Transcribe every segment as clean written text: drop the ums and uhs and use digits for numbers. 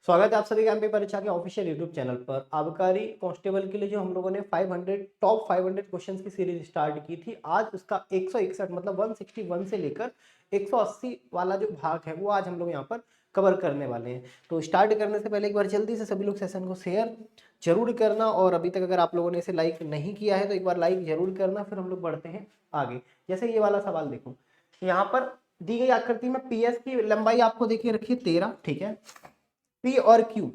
स्वागत है आप सभी का एमपी परीक्षा के ऑफिशियल यूट्यूब चैनल पर। आबकारी कांस्टेबल के लिए जो हम लोगों ने 500 टॉप 500 क्वेश्चंस की सीरीज स्टार्ट की थी, आज उसका 161 मतलब 161 से लेकर 180 वाला जो भाग है वो आज हम लोग यहाँ पर कवर करने वाले हैं। तो स्टार्ट करने से पहले एक बार जल्दी से सभी लोग सेशन को शेयर जरूर करना, और अभी तक अगर आप लोगों ने इसे लाइक नहीं किया है तो एक बार लाइक जरूर करना। फिर हम लोग बढ़ते हैं आगे। जैसे ये वाला सवाल देखो, यहाँ पर दी गई आकृति में पीएस की लंबाई आपको देखिए रखिए 13, ठीक है। पी और क्यू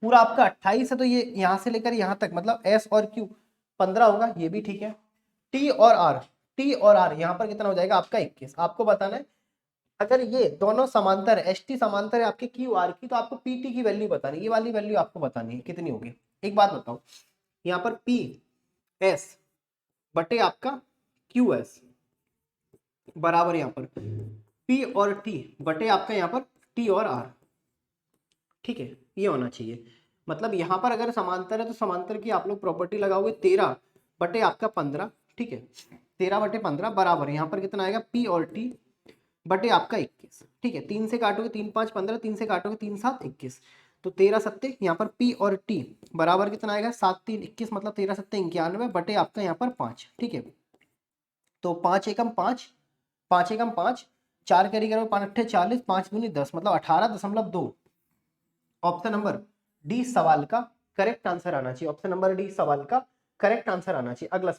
पूरा आपका 28 है, तो ये यहां से लेकर यहां तक मतलब एस और क्यू 15 होगा, ये भी ठीक है। टी और आर यहां पर कितना हो जाएगा आपका 21। आपको बताना है अगर ये दोनों समांतर है, एस टी समांतर है आपके क्यू आर की, तो आपको पी टी की वैल्यू बतानी है। ये वाली वैल्यू आपको बतानी है कितनी होगी। एक बात बताओ, यहाँ पर पी एस बटे आपका क्यू एस बराबर यहाँ पर पी और टी बटे आपका यहाँ पर टी और आर, ठीक है। ये होना चाहिए। मतलब यहाँ पर अगर समांतर है तो समांतर की आप लोग प्रॉपर्टी लगाओगे 13 बटे आपका 15, ठीक है। 13 बटे 15 बराबर यहाँ पर कितना आएगा पी और टी बटे आपका 21, ठीक है। 3 से काटोगे 3 5 15, 3 से काटोगे 3 7 21, तो 13 सत्ते यहाँ पर पी और टी बराबर कितना आएगा 7 3 21, मतलब 13 सत्ते 91 बटे आपका यहाँ पर 5, ठीक है। तो 5 एकम 5, 5 एकम 5, 4 कैरी करोगे 5 अट्ठे 40, 5 दूनी 10 मतलब 18.2। ऑप्शन नंबर डी सवाल का करेक्ट आंसर आना चाहिए। ऑप्शन नंबर डी सवाल का करेक्ट आंसर आना चाहिए। अगला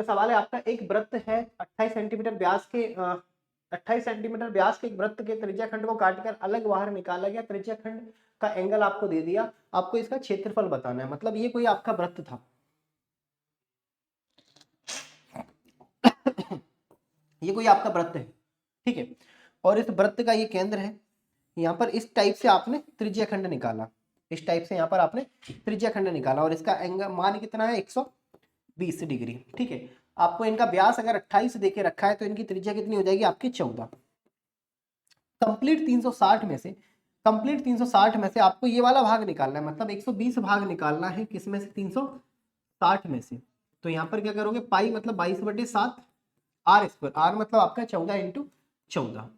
सवाल है आपका, एक वृत्त है 28 सेंटीमीटर व्यास के 28 सेंटीमीटर व्यास के एक वृत्त के त्रिज्या खंड को काटकर अलग बाहर निकाला गया। त्रिज्या खंड का एंगल आपको दे दिया, आपको इसका क्षेत्रफल बताना है। मतलब ये कोई आपका वृत्त था ये कोई आपका वृत्त है, ठीक है। और इस वृत्त का ये केंद्र है। यहाँ पर इस टाइप से आपने त्रिज्या खंड निकाला, इस टाइप से यहाँ पर आपने त्रिज्या खंड निकाला, और इसका एंगल मान कितना है 120 डिग्री, ठीक है। आपको इनका व्यास अगर 28 देके रखा है तो इनकी त्रिज्या कितनी हो जाएगी आपकी 14। कंप्लीट 360 में से आपको ये वाला भाग निकालना है, मतलब 120 भाग निकालना है किसमें से 360 में से। तो यहाँ पर क्या करोगे, पाई मतलब 22/7 आर स्क्वायर, आर मतलब आपका 14 इंटू 14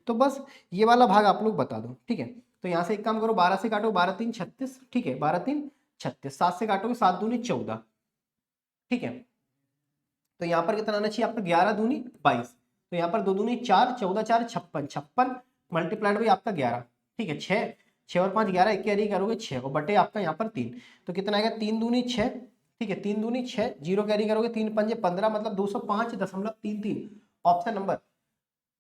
तो बस ये वाला भाग आप लोग बता दो, ठीक है। तो यहाँ से एक काम करो, 12 से काटो 12 3 36, ठीक है। 12 3 36, 7 से काटोगे 7 दूनी 14, ठीक है। तो यहाँ पर कितना आना चाहिए आपका 11 दूनी 22, तो यहाँ पर 2 दूनी 4, 14 4 56, 56 मल्टीप्लाइड बाई आपका 11, ठीक है। 6 6 और 5 11, एक कैरी करोगे 6 और बटे आपका यहाँ पर 3, तो कितना आएगा 3 दूनी 6, ठीक है। 3 दूनी 6, 0 कैरी करोगे 3 पंजे 15, मतलब 205.33। ऑप्शन नंबर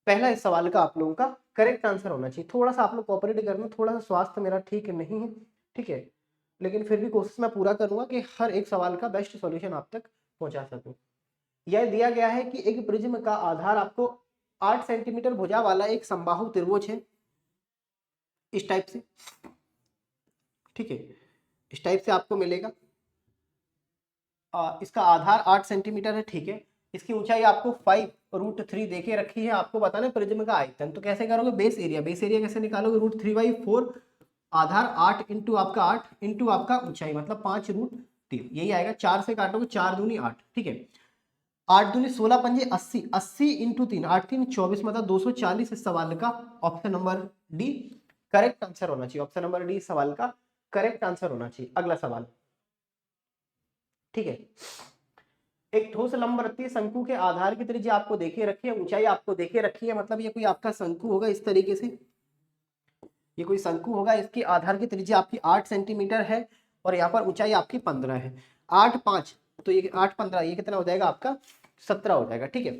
पहला इस सवाल का आप लोगों का करेक्ट आंसर होना चाहिए। थोड़ा सा आप लोग कोऑपरेट करना, थोड़ा सा स्वास्थ्य मेरा ठीक नहीं है, ठीक है, लेकिन फिर भी कोशिश मैं पूरा करूंगा कि हर एक सवाल का बेस्ट सॉल्यूशन आप तक पहुंचा सकूं। यह दिया गया है कि एक प्रिज्म का आधार आपको 8 सेंटीमीटर भुजा वाला एक समबाहु त्रिभुज है, इस टाइप से, ठीक है। इस टाइप से आपको मिलेगा। इसका आधार 8 सेंटीमीटर है, ठीक है। इसकी ऊंचाई आपको 5√3 देके रखी है। आपको बताना है प्रिज्म का आयतन, तो कैसे करोगे, बेस एरिया कैसे निकालोगे, √3/4, आधार 8 इंटू आपका 8 इंटू आपका ऊंचाई मतलब 5√3, यही आएगा। 4 से काटोगे 4 दूनी 8, ठीक है। 8 दूनी 16 पंजे 80, 80 इंटू 3, 8 3 24, मतलब 240 इस सवाल का option number D correct answer होना चाहिए। ऑप्शन नंबर डी सवाल का करेक्ट आंसर होना चाहिए। अगला सवाल, ठीक है। एक ठोस लंबवृत्तीय शंकु के आधार की त्रिज्या आपको देखे रखी है, ऊंचाई आपको देखे रखी है, मतलब ये कोई आपका शंकु होगा इस तरीके से, ये कोई शंकु होगा। इसकी आधार की त्रिज्या आपकी 8 सेंटीमीटर है और यहाँ पर ऊंचाई आपकी 15 है। 8 5, तो ये 8 15 ये कितना हो जाएगा आपका 17 हो जाएगा, ठीक है।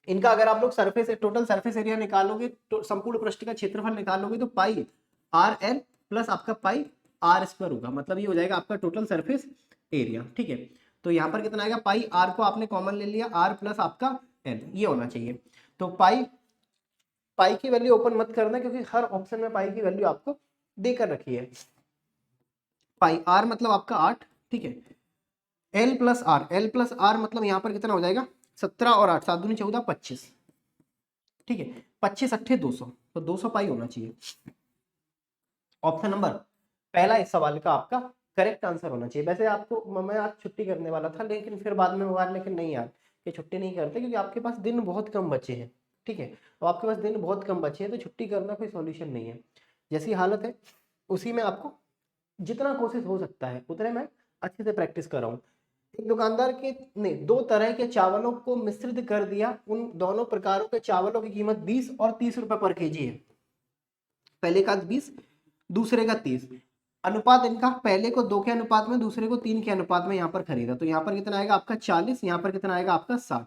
इनका अगर आप लोग सरफेस टोटल सरफेस एरिया निकालोगे तो संपूर्ण पृष्ठ का क्षेत्रफल निकालोगे तो पाई आर एल प्लस आपका पाई आर स्क्वायर होगा, मतलब ये हो जाएगा आपका टोटल सरफेस एरिया, ठीक है। तो यहाँ पर कितना आएगा, पाई आर को आपने कॉमन ले लिया, आर प्लस आपका एल, ये होना चाहिए। तो पाई की वैल्यू ओपन मत करना क्योंकि हर ऑप्शन में पाई की वैल्यू आपको देकर रखी है। पाई आर मतलब आपका 8, ठीक है। एल प्लस आर मतलब यहाँ पर कितना हो जाएगा 17 और 8 7 दूनी 14 25, ठीक है। 25 अट्ठे 200, तो 200 पाई होना चाहिए। ऑप्शन नंबर पहला इस सवाल का आपका करेक्ट आंसर होना चाहिए। वैसे आपको मैं आज छुट्टी करने वाला था, लेकिन फिर बाद में हुआ लेकिन नहीं यार, ये छुट्टी नहीं करते क्योंकि आपके पास दिन बहुत कम बचे हैं, ठीक है। तो आपके पास दिन बहुत कम बचे हैं, तो छुट्टी करना कोई सॉल्यूशन नहीं है। जैसी हालत है उसी में आपको जितना कोशिश हो सकता है उतने मैं अच्छे से प्रैक्टिस कर रहा हूँ। एक दुकानदार के ने 2 तरह के चावलों को मिश्रित कर दिया। उन दोनों प्रकारों के चावलों की कीमत 20 और 30 रुपए पर केजी है। पहले का 20, दूसरे का 30। अनुपात इनका पहले को 2 के अनुपात में, दूसरे को 3 के अनुपात में यहाँ पर खरीदा। तो यहाँ पर कितना आएगा आपका 40, यहाँ पर कितना आएगा आपका 60।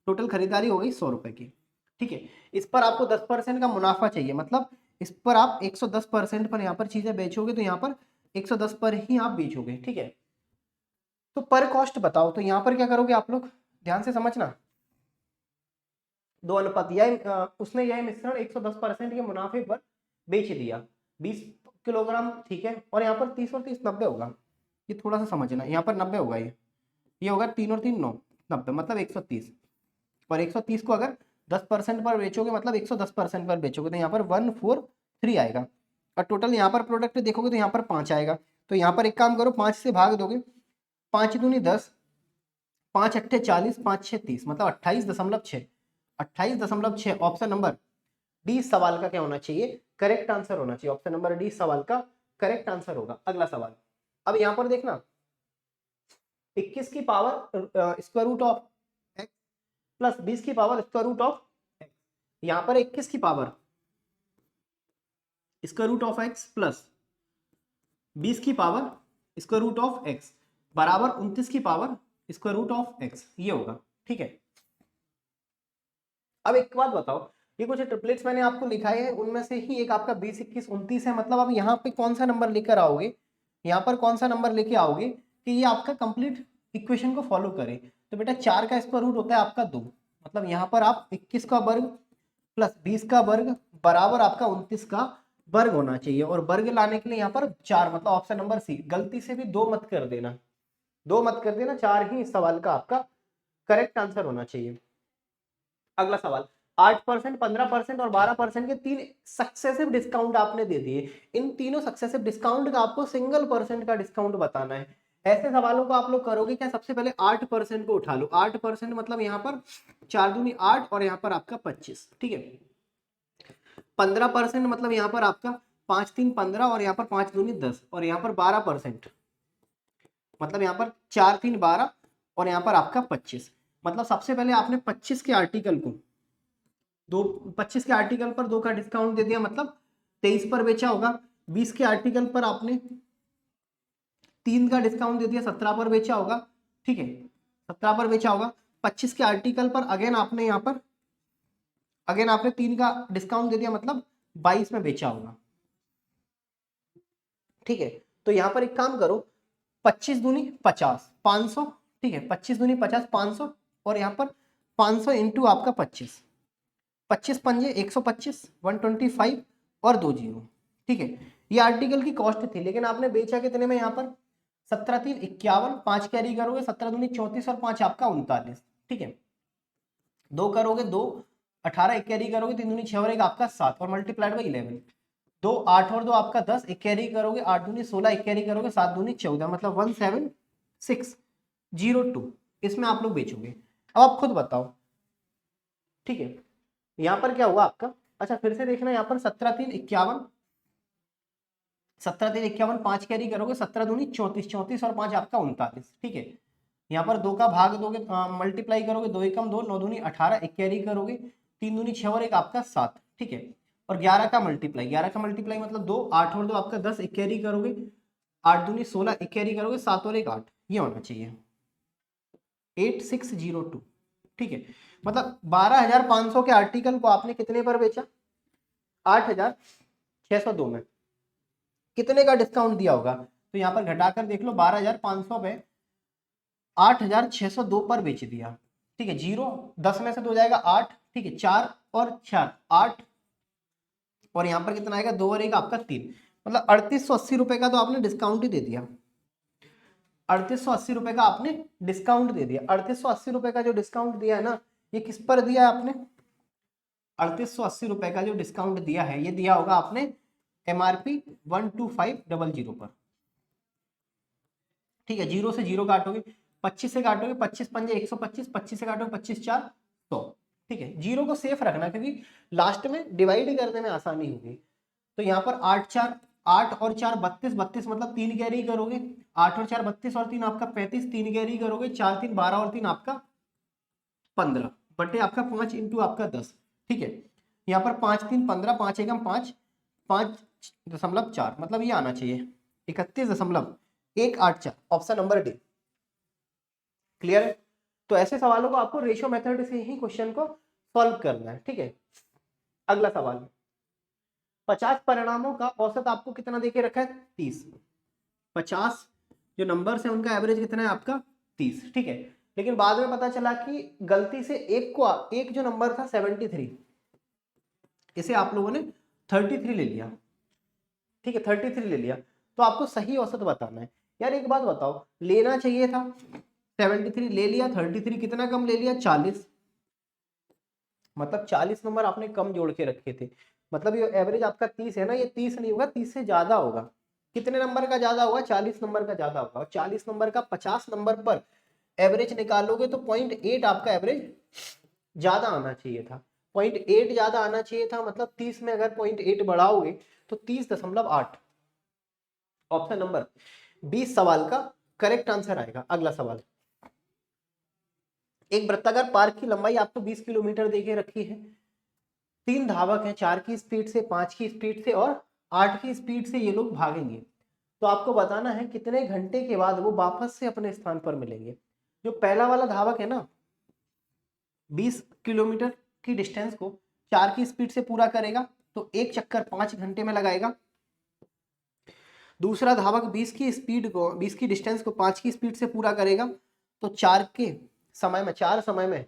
टोटल खरीदारी हो गई 100 रुपए की। ठीक है। इस पर आपको 10% का मुनाफा चाहिए, मतलब इस पर आप 110% पर यहाँ पर चीजें बेचोगे, तो यहाँ पर 110 पर ही आप बेचोगे। ठीक है। तो पर कॉस्ट बताओ, तो यहाँ पर क्या करोगे आप लोग, ध्यान से समझना। 2 अनुपात, उसने यह मिश्रण 110% के मुनाफे पर बेच दिया 20 किलोग्राम। ठीक है। और यहाँ पर 30 और 30 90 होगा, ये थोड़ा सा समझना। यहाँ पर 90 होगा, ये होगा 3 और 3 9 90, मतलब 130। और 130 को अगर 10% पर बेचोगे, मतलब 110% पर बेचोगे, तो यहाँ पर 143 आएगा। और टोटल यहाँ पर प्रोडक्ट देखोगे तो यहाँ पर 5 आएगा। तो यहाँ पर एक काम करो, 5 से भाग दोगे, 5 दूनी 10, 5 अट्ठे 40, 5 6 30, मतलब 28.6। 28.6 ऑप्शन नंबर डी सवाल का क्या होना चाहिए, करेक्ट आंसर होना चाहिए। ऑप्शन नंबर डी सवाल का करेक्ट आंसर होगा। अगला सवाल, अब यहाँ पर देखना, 21 की power square root of x plus 20 की power square root of x. यहाँ पर 21 की power square root of x plus 20 की power square root of x बराबर 29 की power square root of x, ये होगा। ठीक है। अब एक बात बताओ, ये कुछ ट्रिपलेट्स मैंने आपको लिखाए हैं, उनमें से ही एक आपका 20 21 29 है। मतलब अब यहाँ पे कौन सा नंबर लेकर आओगे, यहाँ पर कौन सा नंबर लेके आओगे कि ये आपका कंप्लीट इक्वेशन को फॉलो करे। तो बेटा 4 का स्क्वायर रूट होता है आपका 2, मतलब यहाँ पर आप 21 का वर्ग प्लस 20 का वर्ग बराबर आपका 29 का वर्ग होना चाहिए। और वर्ग लाने के लिए यहाँ पर 4, मतलब ऑप्शन नंबर सी। गलती से भी 2 मत कर देना, 2 मत कर देना, 4 ही इस सवाल का आपका करेक्ट आंसर होना चाहिए। अगला सवाल, 8%, 15% और 12% के 3 सक्सेसिव डिस्काउंट आपने दे दिए। इन तीनों सक्सेसिव डिस्काउंट का आपको सिंगल परसेंट का डिस्काउंट बताना है। ऐसे सवालों को आप लोग करोगे क्या, सबसे पहले 8% को उठा लो। 8% मतलब यहाँ पर 4 दूनी 8 और यहाँ पर आपका 25। ठीक है। 15% मतलब यहाँ पर आपका 5 3 15 और यहाँ पर 5 दूनी 10 और यहाँ पर 12% मतलब यहाँ पर 4 3 12 और यहाँ पर आपका 25। मतलब सबसे पहले आपने 25 के आर्टिकल को 25 के आर्टिकल पर 2 का डिस्काउंट दे दिया, मतलब 23 पर बेचा होगा। 20 के आर्टिकल पर आपने 3 का डिस्काउंट दे दिया, 17 पर बेचा होगा। ठीक है, 17 पर बेचा होगा। 25 के आर्टिकल पर अगेन आपने यहाँ पर 3 का डिस्काउंट दे दिया, मतलब 22 में बेचा होगा। ठीक है। तो यहाँ पर एक काम करो, 25 दूनी 50 500। ठीक है, 25 दूनी 50 500 और यहाँ पर 500 इंटू आपका 25, 25 पंजे 125, 125 और 2 जीरो। ठीक है, ये आर्टिकल की कॉस्ट थी, लेकिन आपने बेचा कितने में, यहाँ पर 17 3 51, 5 कैरी करोगे 17 दूनी 34 और 5 आपका 39। ठीक है, 2 करोगे 2 18, एक कैरी करोगे 3 दूनी 6 और एक आपका 7 और मल्टीप्लाइड बाई 11। 2 8 और 2 आपका 10, एक कैरी करोगे 8 दूनी 16, एक कैरी करोगे 7 दूनी 14, मतलब 17602 इसमें आप लोग बेचोगे। अब आप खुद बताओ। ठीक है, यहाँ पर क्या हुआ आपका, अच्छा फिर से देखना, यहाँ पर 17 3 51, 17 3 51, 5 कैरी करोगे 17 दूनी 34, 34 और 5 आपका 39। ठीक है, यहाँ पर 2 का भाग दोगे, मल्टीप्लाई करोगे, 2 एकम 2, 9 दूनी 18, एक कैरी करोगे 3 दूनी 6 और एक आपका 7। ठीक है, और 11 का मल्टीप्लाई, 11 का मल्टीप्लाई मतलब 2 8 और 2 आपका 10, एक कैरी करोगे 8 दूनी 16, एक कैरी करोगे 7 और एक 8, ये होना चाहिए 8602। ठीक है, मतलब 12,500 के आर्टिकल को आपने कितने पर बेचा, 8,602 में। कितने का डिस्काउंट दिया होगा, तो यहाँ पर घटाकर देख लो, 12,500 पे 8,602 पर बेच दिया। ठीक है, 0 10 में से 2 जाएगा 8। ठीक है, 4 और 4 8 और यहाँ पर कितना आएगा 2 और 1 आपका 3, मतलब 3880 रुपए का तो आपने डिस्काउंट ही दे दिया। 3880 रुपए का आपने डिस्काउंट दे दिया। 3880 रुपए का जो डिस्काउंट दिया है ना, ये किस पर दिया है आपने, 3880 रुपए का जो डिस्काउंट दिया है ये दिया होगा आपने MRP 12500 पर। ठीक है, 0 से 0 काटोगे, 25 से काटोगे, 25 पंजे 125, 25 से काटोगे 25 4 100। ठीक है, 0 को सेफ रखना क्योंकि लास्ट में डिवाइड करने में आसानी होगी। तो यहाँ पर 8 और 4 32, 32 मतलब 3 कैरी करोगे, 8 और 4 32 और 3 आपका 35, 3 कैरी करोगे, 4 3 12 और 3 आपका 15 बटे आपका 5 इंटू आपका 10। ठीक है, यहाँ पर 5 3 15, 5 एकम 5, 5.4 मतलब ये आना चाहिए 31.184, ऑप्शन नंबर डी। क्लियर है? तो ऐसे सवालों को आपको रेशियो मेथड से ही क्वेश्चन को सॉल्व करना है। ठीक है, अगला सवाल, 50 परिणामों का औसत आपको कितना देके रखा है? 30। 50 जो नंबर्स है उनका एवरेज कितना है आपका? 30। ठीक है, लेकिन बाद में पता चला कि गलती से एक जो नंबर था 73, इसे आप लोगों ने 33 ले लिया। ठीक है, 33 ले लिया, तो आपको सही औसत बताना है। यार एक बात बताओ, लेना चाहिए था 73, ले लिया 33, कितना कम ले लिया? 40, मतलब 40 नंबर आपने कम जोड़ के रखे थे। मतलब ये एवरेज आपका 30 है ना, ये 30 नहीं होगा, 30 से ज्यादा होगा। कितने नंबर का ज्यादा होगा? 40 नंबर का ज्यादा होगा। और 40 नंबर का 50 नंबर पर एवरेज निकालोगे तो 0.8 आपका एवरेज ज्यादा आना चाहिए था। 0.8 ज्यादा आना चाहिए था, मतलब 30 में अगर 0.8 बढ़ाओगे तो 30.8, ऑप्शन नंबर 20 सवाल का करेक्ट आंसर आएगा। अगला सवाल, एक वृत्ताकार पार्क की लंबाई आपको 20 किलोमीटर देके रखी है। 3 धावक हैं, 4 की स्पीड से, 5 की स्पीड से और 8 की स्पीड से ये लोग भागेंगे। तो आपको बताना है कितने घंटे के बाद वो वापस से अपने स्थान पर मिलेंगे। जो पहला वाला धावक है ना, 20 किलोमीटर की डिस्टेंस को 4 की स्पीड से पूरा करेगा तो एक चक्कर 5 घंटे में लगाएगा। दूसरा धावक 20 की डिस्टेंस को 5 की स्पीड से पूरा करेगा तो 4 समय में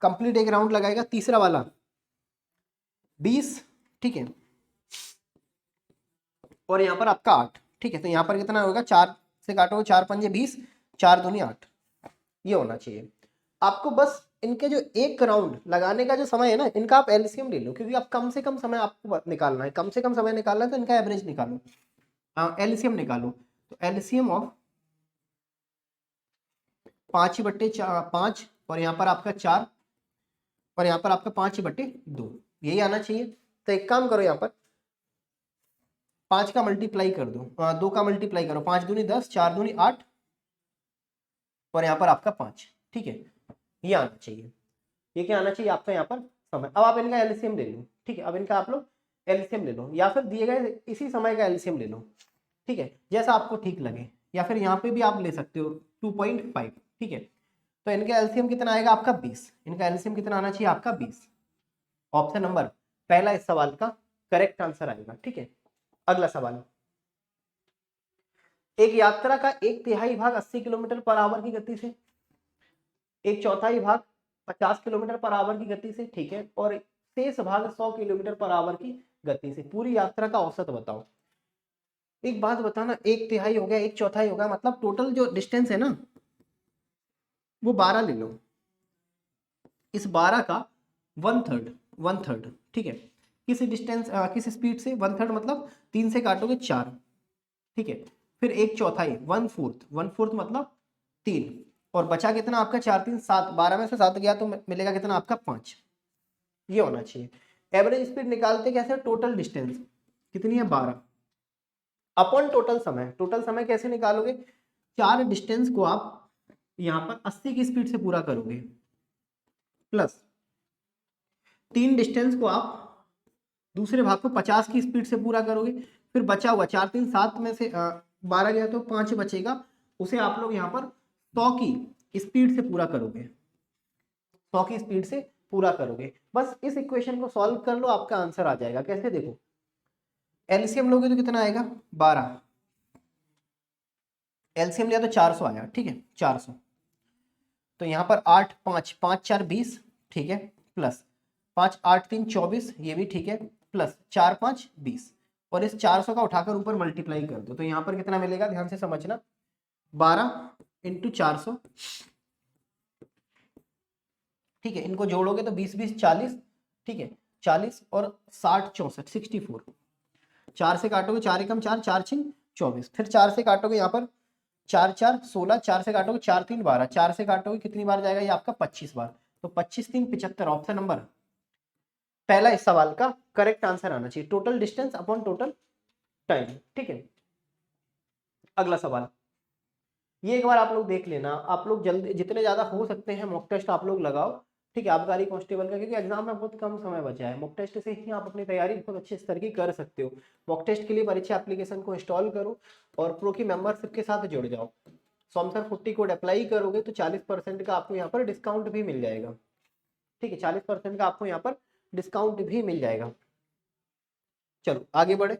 कंप्लीट एक राउंड लगाएगा। तीसरा वाला 20, ठीक है, और यहाँ पर आपका 8। ठीक है, तो यहाँ पर कितना होगा? 4 से काटोगे, 4 पंजे 20, 4 दूनी 8, ये होना चाहिए। आपको बस इनके जो एक राउंड लगाने का जो समय है ना, इनका आप एलसीएम ले लो, क्योंकि आप कम से कम समय आपको निकालना है, कम से कम समय निकालना है, तो इनका एवरेज निकालो, एलसीएम निकालो। तो एलसीएम ऑफ 5/5 और यहाँ पर आपका 4 और यहाँ पर आपका 5/2, यही आना चाहिए। तो एक काम करो, यहाँ पर 5 का मल्टीप्लाई कर दो, 2 का मल्टीप्लाई करो, 5 दूनी 10, 4 दूनी 8 और यहाँ पर आपका 5। ठीक है, ये आना चाहिए। ये क्या आना चाहिए आपका? यहाँ पर समय। अब आप इनका एलसीएम ले लो। ठीक है, अब इनका आप लोग एलसीएम ले लो, या फिर दिए गए इसी समय का एलसीएम ले लो। ठीक है, जैसा आपको ठीक लगे, या फिर यहाँ पे भी आप ले सकते हो 2.5। ठीक है, तो इनका एलसीएम कितना आएगा आपका? 20। इनका एलसीएम कितना आना चाहिए आपका? 20। ऑप्शन नंबर पहला इस सवाल का करेक्ट आंसर आएगा। ठीक है, अगला सवाल, एक यात्रा का 1/3 भाग 80 किलोमीटर पर आवर की गति से, 1/4 भाग 50 किलोमीटर पर आवर की गति से, ठीक है, और शेष भाग 100 किलोमीटर पर आवर की गति से पूरी यात्रा का औसत बताओ। एक बात बताना, 1/3 हो गया, 1/4 हो गया, मतलब टोटल जो डिस्टेंस है ना वो 12 ले लो। इस 12 का 1/3, ठीक है, किस डिस्टेंस किस स्पीड से? 1/3 मतलब 3 से काटोगे 4, ठीक है, फिर 1/4, 1/4 मतलब 3, और बचा कितना आपका? 4 3 7, 12 में से 7 गया तो मिलेगा कितना आपका? 5। ये होना चाहिए। एवरेज स्पीड निकालते कैसे? टोटल डिस्टेंस कितनी है? 12 अपॉन टोटल समय। टोटल समय कैसे निकालोगे? 4 डिस्टेंस को आप यहाँ पर 80 की स्पीड से पूरा करोगे, प्लस 3 डिस्टेंस को आप दूसरे भाग को 50 की स्पीड से पूरा करोगे, फिर बचा हुआ 4 3 7 में से 12 गया तो 5 बचेगा, उसे आप लोग यहाँ पर 100 की स्पीड से पूरा करोगे, 100 की स्पीड से पूरा करोगे। बस इस इक्वेशन को सॉल्व कर लो, आपका आंसर आ जाएगा। कैसे? देखो, एलसीएम लोगे तो कितना आएगा? 12, एलसीएम लिया तो 400 आया। ठीक है, 400, तो यहाँ पर 8 5 5 4 20, ठीक है, प्लस 5 8 3 24, ये भी ठीक है, प्लस 4 5 20, और इस 400 का उठाकर ऊपर मल्टीप्लाई कर दो तो यहाँ पर कितना मिलेगा? ध्यान से समझना, 12 × 400, ठीक है, इनको जोड़ोगे तो 20 20 40, ठीक है, 40 और 60 64 64, 4 से काटोगे 4 एकम 4, 4 6 24, फिर 4 से काटोगे यहाँ पर 4 4 16, 4 से काटोगे 4 3 12, 4 से काटोगे कितनी बार जाएगा ये आपका? 25 बार। तो 25 3 75 ऑप्शन नंबर पहला इस सवाल का करेक्ट आंसर आना चाहिए, total distance upon total time. ठीक है, अगला सवाल ये एक बार आप लोग देख लेना, आप लोग जल्दी जितने ज्यादा हो सकते हैं मॉक टेस्ट आप लोग लगाओ। ठीक है, आबकारी कांस्टेबल का, क्योंकि एग्जाम में बहुत कम समय बचा है, मॉक टेस्ट से ही आप अपनी तैयारी बहुत अच्छे स्तर की कर सकते हो। मॉक टेस्ट के लिए परीक्षा एप्लीकेशन को इंस्टॉल करो और प्रो की मेंबरशिप के साथ जुड़ जाओ। सॉमसर 40 कोड अप्लाई करोगे तो 40% का आपको यहाँ पर डिस्काउंट भी मिल जाएगा। ठीक है, 40% का आपको यहाँ पर डिस्काउंट भी मिल जाएगा। चलो आगे बढ़े,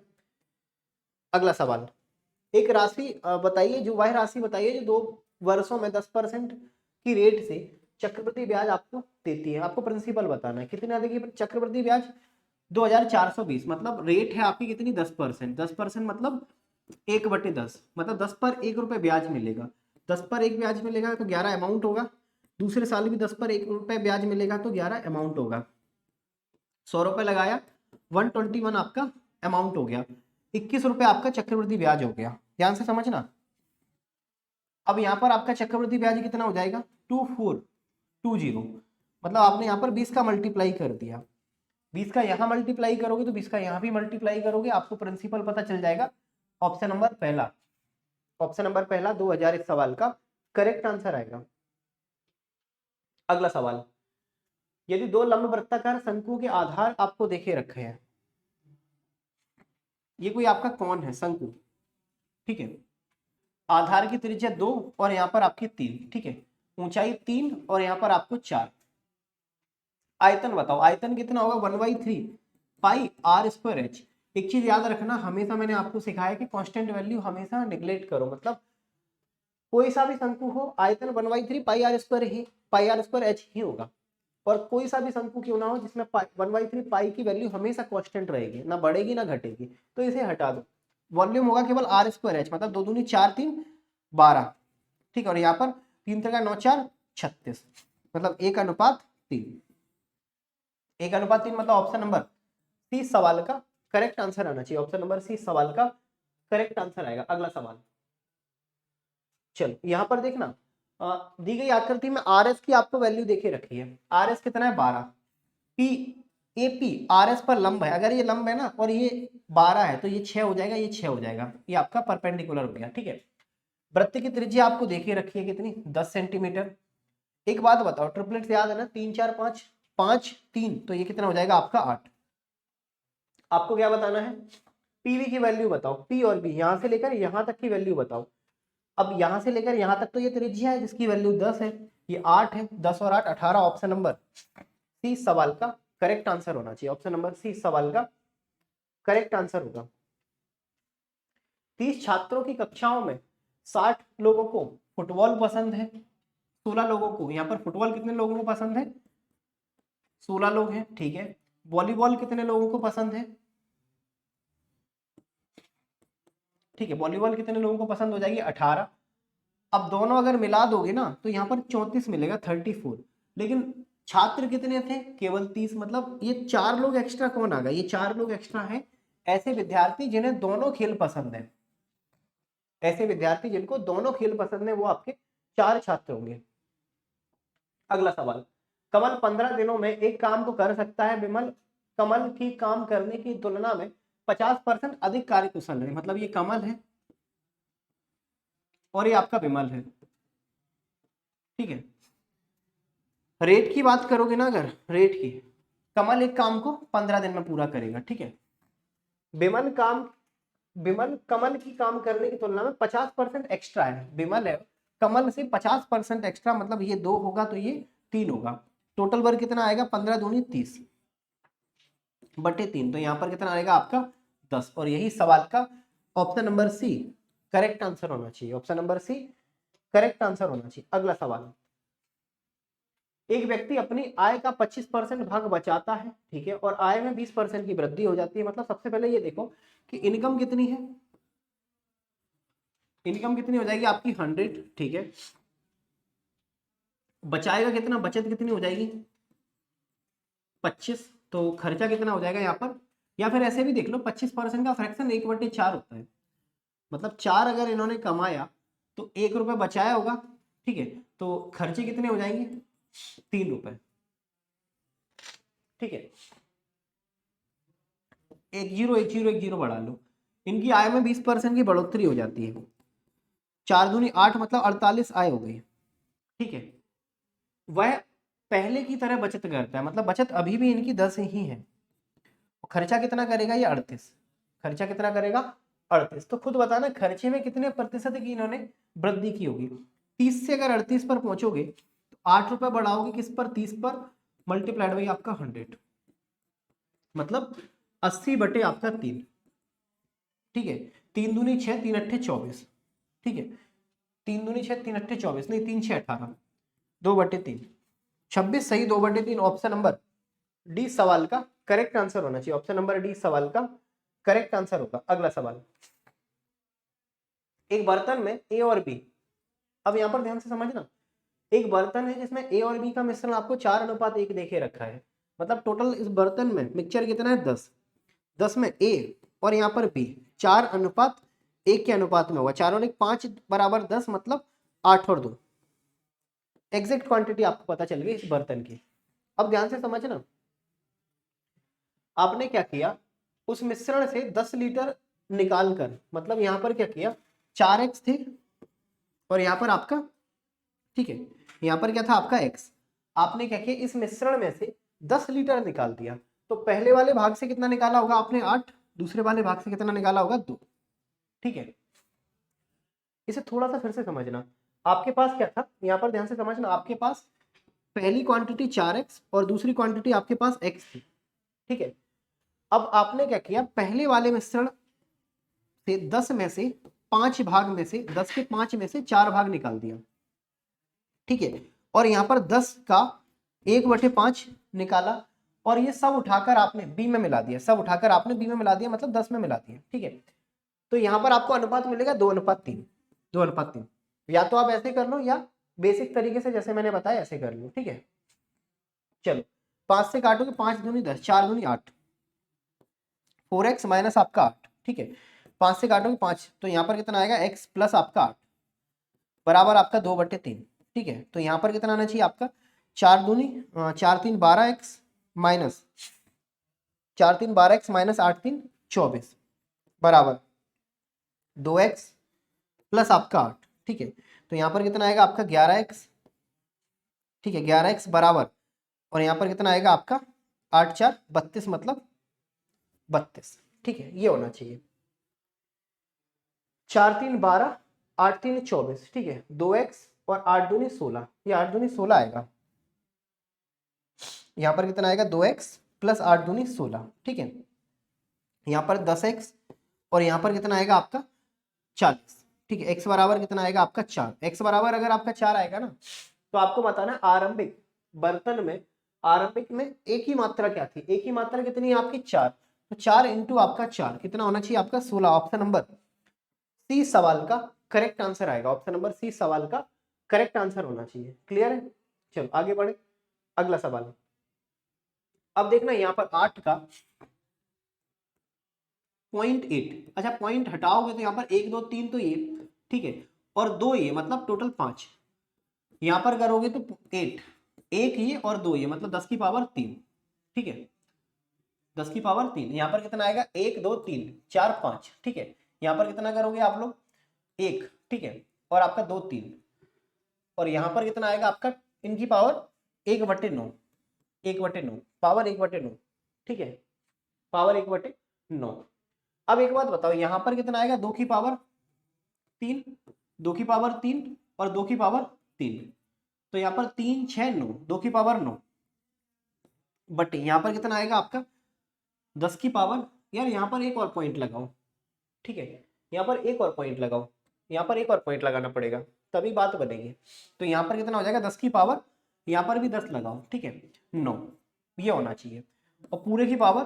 अगला सवाल एक राशि बताइए, जो वह राशि बताइए जो 2 वर्षों में 10% की रेट से चक्रवृद्धि ब्याज आपको देती है। आपको प्रिंसिपल बताना है कितना देगी चक्रवृद्धि ब्याज, 2420, मतलब रेट है आपकी कितनी 10%। 10% मतलब 1/10, मतलब 10 पर 1 रुपए ब्याज मिलेगा। 10 पर 1 ब्याज मिलेगा तो 11 अमाउंट होगा। दूसरे साल भी 10 पर 1 रुपए ब्याज मिलेगा तो 11 अमाउंट होगा। 100 रुपए लगाया, 121 आपका अमाउंट हो गया, 21 रुपए आपका चक्रवृद्धि ब्याज हो गया। ध्यान से समझना। अब यहाँ पर आपका चक्रवृद्धि ब्याज कितना हो जाएगा 2420, मतलब आपने यहाँ पर 20 का मल्टीप्लाई कर दिया। 20 का यहाँ मल्टीप्लाई करोगे तो 20 का यहाँ भी मल्टीप्लाई करोगे, आपको प्रिंसिपल पता चल जाएगा। ऑप्शन नंबर पहला, ऑप्शन नंबर पहला 2000 इस सवाल का करेक्ट आंसर आएगा। अगला सवाल, यदि 2 लंब वृत्ताकार शंकुओं के आधार आपको देखे रखे हैं, ये कोई आपका कौन है शंकु, ठीक है, आधार की त्रिज्या 2 और यहाँ पर आपकी 3, ठीक है, ऊंचाई 3 और यहाँ पर आपको 4। आयतन बताओ, आयतन कितना होगा 1/3 पाई आर स्क्वायर एच। एक चीज याद रखना, हमेशा मैंने आपको सिखाया कि कांस्टेंट वैल्यू हमेशा निगलेक्ट करो, मतलब कोई सा भी शंकु हो आयतन 1/3 पाई आर स्क्वायर एच ही होगा। और कोई सा भी शंकु क्यों ना हो जिसमें 1/3 पाई की वैल्यू हमेशा कांस्टेंट रहेगी, ना बढ़ेगी ना घटेगी, तो इसे हटा दो। वॉल्यूम होगा केवल आर स्क्वायर एच, मतलब 2 दूनी 4 3 12, ठीक है, और यहाँ पर 3 3 9 4 36, मतलब 1:3। 1:3 मतलब ऑप्शन नंबर सी सवाल का करेक्ट आंसर आना चाहिए। ऑप्शन नंबर सी सवाल का करेक्ट आंसर आएगा। अगला सवाल, चलो यहाँ पर देखना, दी गई आकृति में आर एस की आपको वैल्यू देखे रखी है। आर एस कितना है 12, P A P R S पर लंब है, अगर ये लंब है ना और ये 12 है तो ये 6 हो जाएगा, ये 6 हो जाएगा, ये आपका परपेंडिकुलर हो गया। ठीक है, वृत्त की त्रिज्या आपको देखे रखी है कितनी 10 सेंटीमीटर। एक बात बताओ, ट्रिपलेट याद है ना, 3 4 5 5 3, तो ये कितना हो जाएगा आपका 8। आपको क्या बताना है, पीवी की वैल्यू बताओ, पी और बी यहां से लेकर यहां तक की वैल्यू बताओ। अब यहां से लेकर यहां तक तो ये त्रिज्या है जिसकी वैल्यू 10 है, ये 8 है, 10 और 8 18। ऑप्शन नंबर सी सवाल का करेक्ट आंसर होना चाहिए। ऑप्शन नंबर सी सवाल का करेक्ट आंसर होगा। 30 छात्रों की कक्षाओं में 60 लोगों को फुटबॉल पसंद है, 16 लोगों को, यहाँ पर फुटबॉल कितने लोगों को पसंद है 16 लोग हैं, ठीक है। वॉलीबॉल कितने लोगों को पसंद है, ठीक है, वॉलीबॉल कितने लोगों को पसंद हो जाएगी 18। अब दोनों अगर मिला दोगे ना तो यहाँ पर 34 मिलेगा 34, लेकिन छात्र कितने थे केवल 30, मतलब ये 4 लोग एक्स्ट्रा कौन आ गए, ये 4 लोग एक्स्ट्रा हैं ऐसे विद्यार्थी जिन्हें दोनों खेल पसंद है। ऐसे विद्यार्थी जिनको दोनों खेल पसंद है वो आपके 4 छात्र होंगे। अगला सवाल, कमल 15 दिनों में एक काम को कर सकता है, विमल कमल की काम करने की तुलना में 50% अधिक कार्यकुशल है, मतलब ये कमल है और ये आपका विमल है, ठीक है। रेट की बात करोगे ना, अगर रेट की, कमल एक काम को 15 दिन में पूरा करेगा, ठीक है। विमल कमल की काम करने की तुलना में 50% एक्स्ट्रा है, विमल है कमल से 50% एक्स्ट्रा, मतलब ये 2 होगा तो ये 3 होगा। टोटल वर्क कितना आएगा 15 दूनी 30 बटे 3, तो यहाँ पर कितना आएगा आपका 10, और यही सवाल का option number C correct answer होना चाहिए। Option number C correct answer होना चाहिए। अगला सवाल, एक व्यक्ति अपनी आय का 25% भाग बचाता है, ठीक है, और आय में 20% की वृद्धि हो जाती है। मतलब सबसे पहले ये देखो कि इनकम कितनी है, इनकम कितनी हो जाएगी आपकी 100, ठीक है। बचाएगा कितना, बचत कितनी हो जाएगी 25, तो खर्चा कितना हो जाएगा यहाँ पर, या फिर ऐसे भी देख लो 25% का फ्रैक्शन 1/4 होता है, मतलब 4 अगर इन्होंने कमाया तो 1 रुपये बचाया होगा, ठीक है, तो खर्चे कितने हो जाएंगे 3 रुपए। ठीक है, 1 0 बढ़ा लो, इनकी आय में 20% की बढ़ोतरी हो जाती है। 4 दूनी 8 मतलब 48 आय हो गई। ठीक है, वह पहले की तरह बचत करता है, मतलब बचत अभी भी इनकी 10 ही है। खर्चा कितना करेगा ये 38, खर्चा कितना करेगा 38। तो खुद बताना खर्चे में कितने प्रतिशत की इन्होंने वृद्धि की होगी। 30 से अगर 38 पर पहुंचोगे तो 8 रुपए बढ़ाओगे किस पर, 30 पर, मल्टीप्लाइड बाई आपका 100, मतलब 80 बटे आपका 3। ठीक है, 3 दूनी 6, 3 अट्ठे 24। ठीक है, 3 दूनी 6, 3 अट्ठे 24, नहीं 3 6 18, 2 बटे 3 26, सही 2 बटे 3। ऑप्शन नंबर डी सवाल का करेक्ट आंसर होना चाहिए, ऑप्शन नंबर डी सवाल का करेक्ट आंसर होगा। अगला सवाल, एक बर्तन में ए और बी, अब यहां पर ध्यान से समझना, एक बर्तन है जिसमें ए और बी का मिश्रण आपको 4:1 देखे रखा है, मतलब टोटल इस बर्तन में मिक्सचर कितना है 10, 10 में ए और यहाँ पर बी 4:1 के अनुपात में हुआ, 4 और 1 5 बराबर 10, मतलब 8 और 2, एग्जैक्ट क्वांटिटी आपको पता चल गई इस बर्तन की। अब ध्यान से समझना, आपने क्या किया, उस मिश्रण से 10 लीटर निकाल कर, मतलब यहां पर क्या किया, 4x थे और यहां पर आपका, ठीक है, यहां पर क्या था आपका x, आपने क्या किया इस मिश्रण में से 10 लीटर निकाल दिया। तो पहले वाले भाग से कितना निकाला होगा आपने 8, दूसरे वाले भाग से कितना निकाला होगा 2। ठीक है, इसे थोड़ा सा फिर से समझना, आपके पास क्या था, यहां पर ध्यान से समझना, आपके पास पहली क्वांटिटी 4x और दूसरी क्वांटिटी आपके पास x थी। ठीक है, अब आपने क्या किया, पहले वाले मिश्रण से 10 में से 5 भाग में से 10 के 5 में से 4 भाग निकाल दिया। ठीक है, और यहां पर 10 का 1/5 निकाला और ये सब उठाकर आपने बी में मिला दिया, सब उठाकर आपने बी में मिला दिया, मतलब 10 में मिला दिया। ठीक है, तो यहां पर आपको अनुपात मिलेगा 2:3, 2:3। या तो आप ऐसे कर लो या बेसिक तरीके से जैसे मैंने बताया ऐसे कर लो। ठीक है, चलो 5 से काटोगे 5 दूनी 10, 4 दूनी 8, 4x माइनस आपका 8। ठीक है, 5 से काटोगे 5, तो यहाँ पर कितना आएगा x प्लस आपका 8 बराबर आपका 2/3। ठीक है, तो यहाँ पर कितना आना चाहिए आपका 4 दूनी 4 3 12x माइनस 4 3 12x माइनस 8 3 24 बराबर 2x प्लस आपका 8। ठीक है, तो यहाँ पर कितना आएगा आपका 11x। ठीक है, 11x बराबर, और यहाँ पर कितना आएगा आपका 8 4 32, मतलब 32। ठीक है, ये होना चाहिए 4 3 12 8 3 24। ठीक है, 2x और 8 दूनी 16, ये 8 दूनी 16 आएगा, यहाँ पर कितना आएगा 2x प्लस 8 दूनी 16। ठीक है, यहाँ पर 10x और यहाँ पर कितना आएगा आपका 40। ठीक है, x बराबर कितना आएगा आपका 4, x बराबर अगर आपका 4 आएगा ना, तो आपको बताना आरंभिक बर्तन में, आरंभिक में एक ही मात्रा क्या थी, एक ही मात्रा कितनी है आपकी 4, तो 4 इंटू आपका 4 कितना होना चाहिए आपका 16। ऑप्शन नंबर सी सवाल का करेक्ट आंसर आएगा, ऑप्शन नंबर सी सवाल का करेक्ट आंसर होना चाहिए। क्लियर है, चलो आगे बढ़े। अगला सवाल, अब देखना यहाँ पर 8 का 0.8, अच्छा पॉइंट हटाओगे तो यहाँ पर 1 2 3 तो ये, ठीक है, और 2 ये, मतलब टोटल 5, यहाँ पर करोगे तो 8, एक ये और 2 ये, मतलब 10 की पावर 3। ठीक है, 10 की पावर 3, यहाँ पर कितना आएगा 1 2 3 4 5। ठीक है, यहाँ पर कितना करोगे आप लोग 1, ठीक है, और आपका 2 3, और यहाँ पर कितना आएगा आपका इनकी पावर 1/9, 1/9 पावर 1/9। ठीक है, पावर 1/9। अब एक बात बताओ, यहाँ पर कितना आएगा 2 की पावर 3, 2 की पावर 3 और 2 की पावर 3, तो यहाँ पर 3 6 9, 2 की पावर 9 बट यहाँ पर कितना आएगा आपका 10 की पावर, यार यहाँ पर एक और पॉइंट लगाओ। ठीक है, यहाँ पर एक और पॉइंट लगाओ, यहाँ पर एक और पॉइंट लगाना पड़ेगा तभी बात बनेगी। तो यहाँ पर कितना हो जाएगा 10 की पावर, यहाँ पर भी 10 लगाओ, ठीक है 9, ये होना चाहिए, और पूरे की पावर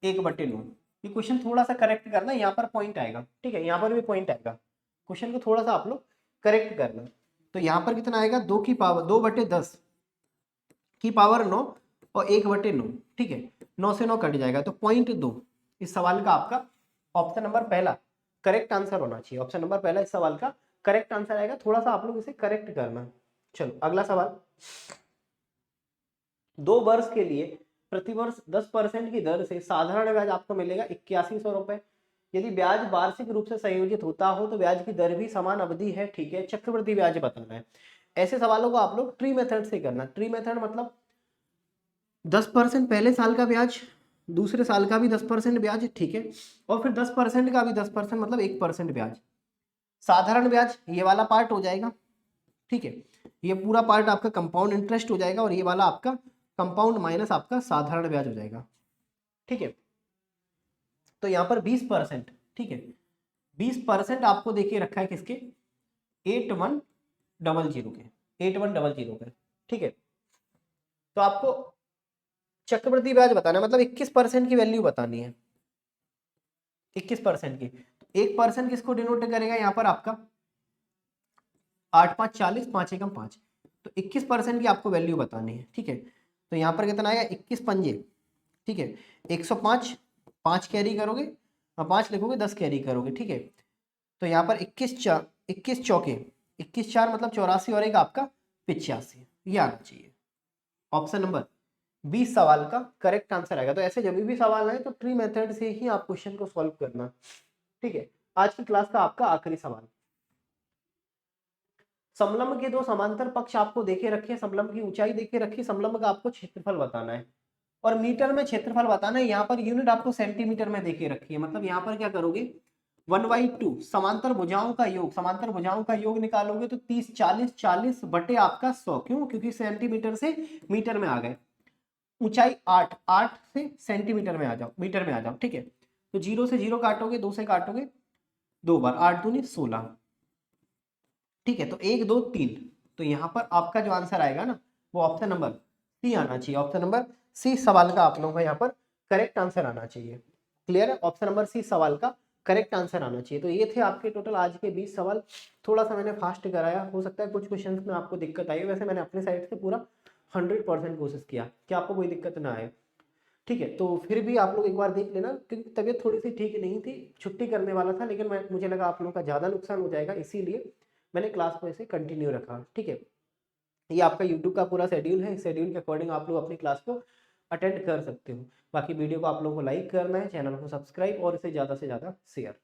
1/9। ये क्वेश्चन थोड़ा सा करेक्ट करना, यहाँ पर पॉइंट आएगा, ठीक है, यहाँ पर भी पॉइंट आएगा, क्वेश्चन को थोड़ा सा आप लोग करेक्ट करना। तो यहाँ पर कितना आएगा 2 की पावर 2/10 की पावर 9 और 1/9। ठीक है, 9 से 9 कट जाएगा, तो 0.2 इस सवाल का आपका ऑप्शन नंबर पहला करेक्ट आंसर होना चाहिए। ऑप्शन नंबर पहला इस सवाल का करेक्ट आंसर आएगा, थोड़ा सा आप लोग इसे करेक्ट करना। चलो अगला सवाल, 2 वर्ष के लिए प्रतिवर्ष 10% की दर से साधारण ब्याज आपको मिलेगा 8100 रुपए। यदि ब्याज वार्षिक रूप से संयोजित होता हो तो ब्याज की दर भी समान अवधि है, ठीक है। चक्रवृद्धि ब्याज बताना है। ऐसे सवालों को आप लोग ट्री मेथड से करना। ट्री मेथड मतलब 10% पहले साल का ब्याज, दूसरे साल का भी 10% ब्याज, ठीक है, और फिर 10% का भी 10% मतलब 1% ब्याज। साधारण ब्याज ये वाला पार्ट हो जाएगा, ठीक है, ये पूरा पार्ट आपका कंपाउंड इंटरेस्ट हो जाएगा और ये वाला आपका कंपाउंड माइनस आपका साधारण ब्याज हो जाएगा, ठीक है। तो यहाँ पर 20%, ठीक है, 20% आपको देखिए रखा है किसके, 8100 के, 8100 के, ठीक है। तो आपको चक्रवृद्धि ब्याज बताना है, मतलब 21% की वैल्यू बतानी है, 21% की। 1% किसको डिनोट करेगा यहाँ पर आपका 8 5 40, 5 एकम 5, तो 21% की आपको वैल्यू बतानी है, ठीक है। तो यहाँ पर कितना आएगा 21 पंजे, ठीक है, 105, 5 कैरी करोगे और 5 लिखोगे 10 कैरी करोगे, ठीक है। तो यहाँ पर 21 चौके 21 4 मतलब 84 और एक आपका 85, ये आना चाहिए। ऑप्शन नंबर 20 सवाल का करेक्ट आंसर आएगा। तो ऐसे जब भी सवाल आए तो ट्री मेथड से ही आप क्वेश्चन को सॉल्व करना, ठीक है। आज की क्लास का आपका आखिरी सवाल, समलंब के दो समांतर पक्ष आपको देखे रखे, समलंब की ऊंचाई देखे रखी, समलंब का आपको क्षेत्रफल बताना है और मीटर में क्षेत्रफल बताना है। यहाँ पर यूनिट आपको सेंटीमीटर में देखे रखी है, मतलब यहाँ पर क्या करोगे 1/2 समांतर भुजाओं का योग, समांतर भुजाओं का योग निकालोगे तो 30 40 40 बटे आपका 100, क्यों, क्योंकि सेंटीमीटर से मीटर में आ गए। ऊंचाई 8 8 से सेंटीमीटर में आ जाओ, मीटर में आ जाओ, ठीक है। तो 0 से 0 काटोगे, 2 से काटोगे 2 बार, 8 दूनी 16, ठीक है। तो 1 2 3, तो यहाँ पर आपका जो आंसर आएगा ना वो ऑप्शन नंबर सी आना चाहिए। ऑप्शन नंबर सी सवाल का आप लोगों का यहाँ पर करेक्ट आंसर आना चाहिए। क्लियर है, ऑप्शन नंबर सी सवाल का करेक्ट आंसर आना चाहिए। तो ये थे आपके टोटल आज के 20 सवाल। थोड़ा सा मैंने फास्ट कराया, हो सकता है कुछ क्वेश्चंस में आपको दिक्कत आई, वैसे मैंने अपने साइड से पूरा 100% कोशिश किया कि आपको कोई दिक्कत ना आए, ठीक है। तो फिर भी आप लोग एक बार देख लेना, क्योंकि तबीयत थोड़ी सी ठीक नहीं थी, छुट्टी करने वाला था, लेकिन मुझे लगा आप लोगों का ज़्यादा नुकसान हो जाएगा, इसीलिए मैंने क्लास को ऐसे कंटिन्यू रखा, ठीक है। ये आपका यूट्यूब का पूरा शेड्यूल है, इस शेड्यूल के अकॉर्डिंग आप लोग अपनी क्लास को अटेंड कर सकते हो। बाकी वीडियो को आप लोगों को लाइक करना है, चैनल को सब्सक्राइब और इसे ज़्यादा से ज़्यादा शेयर।